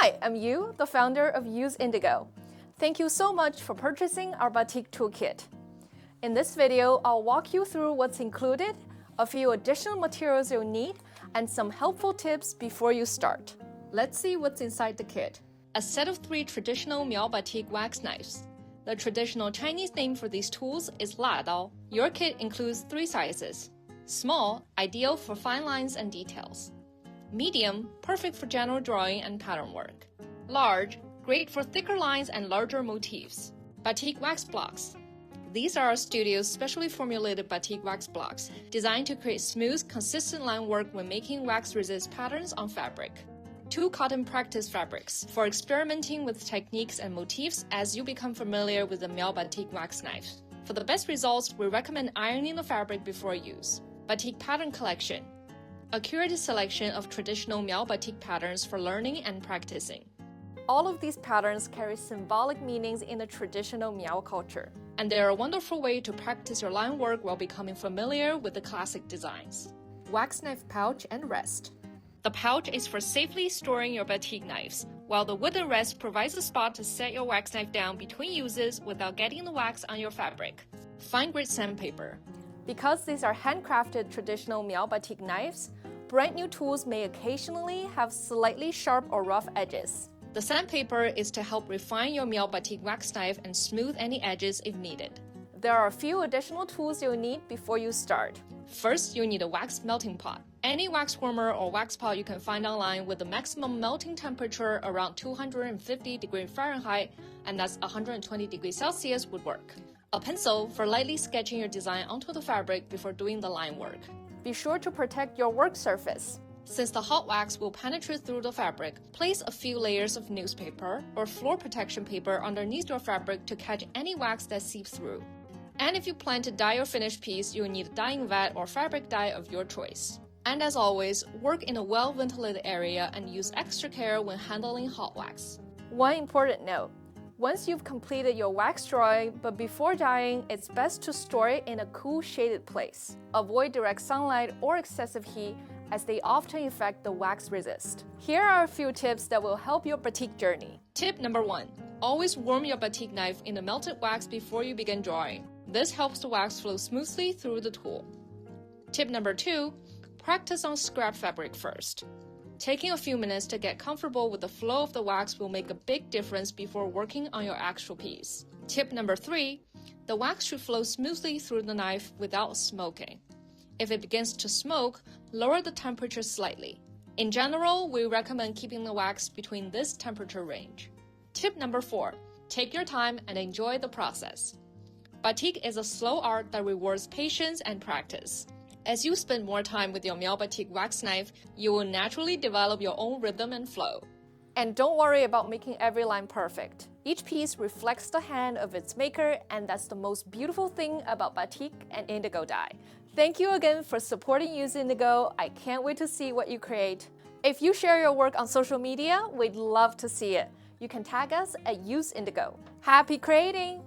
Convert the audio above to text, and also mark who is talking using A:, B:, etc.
A: Hi, I'm Yu, the founder of Yu Indigo. Thank you so much for purchasing our Batik Tool Kit. In this video, I'll walk you through what's included, a few additional materials you'll need, and some helpful tips before you start. Let's see what's inside the kit. A set of 3 traditional Miao Batik wax knives. The traditional Chinese name for these tools is La Dao. Your kit includes 3 sizes. Small, ideal for fine lines and details. Medium, perfect for general drawing and pattern work. Large, great for thicker lines and larger motifs. Batik wax blocks. These are our studio's specially formulated batik wax blocks, designed to create smooth, consistent line work when making wax-resist patterns on fabric. 2 cotton practice fabrics for experimenting with techniques and motifs as you become familiar with the Miao Batik wax knife. For the best results, we recommend ironing the fabric before use. Batik pattern collection. A curated selection of traditional Miao Batik patterns for learning and practicing. All of these patterns carry symbolic meanings in the traditional Miao culture, and they're a wonderful way to practice your line work while becoming familiar with the classic designs. Wax knife pouch and rest. The pouch is for safely storing your batik knives, while the wooden rest provides a spot to set your wax knife down between uses without getting the wax on your fabric. Fine grit sandpaper. Because these are handcrafted traditional Miao Batik knives, brand new tools may occasionally have slightly sharp or rough edges. The sandpaper is to help refine your Miao Batik wax knife and smooth any edges if needed. There are a few additional tools you'll need before you start. First, you'll need a wax melting pot. Any wax warmer or wax pot you can find online with a maximum melting temperature around 250 degrees Fahrenheit, and that's 120 degrees Celsius would work. A pencil for lightly sketching your design onto the fabric before doing the line work. Be sure to protect your work surface. Since the hot wax will penetrate through the fabric, place a few layers of newspaper or floor protection paper underneath your fabric to catch any wax that seeps through. And if you plan to dye your finished piece, you'll need a dyeing vat or fabric dye of your choice. And as always, work in a well-ventilated area and use extra care when handling hot wax. One important note. Once you've completed your wax drawing, but before dyeing, it's best to store it in a cool, shaded place. Avoid direct sunlight or excessive heat, as they often affect the wax resist. Here are a few tips that will help your batik journey. Tip number 1. Always warm your batik knife in the melted wax before you begin drawing. This helps the wax flow smoothly through the tool. Tip number 2. Practice on scrap fabric first. Taking a few minutes to get comfortable with the flow of the wax will make a big difference before working on your actual piece. Tip number 3. The wax should flow smoothly through the knife without smoking. If it begins to smoke, lower the temperature slightly. In general, we recommend keeping the wax between this temperature range. Tip number 4. Take your time and enjoy the process. Batik is a slow art that rewards patience and practice. As you spend more time with your Miao Batik wax knife, you will naturally develop your own rhythm and flow. And don't worry about making every line perfect. Each piece reflects the hand of its maker, and that's the most beautiful thing about batik and indigo dye. Thank you again for supporting Yu Indigo. I can't wait to see what you create. If you share your work on social media, we'd love to see it. You can tag us at Yu Indigo. Happy creating!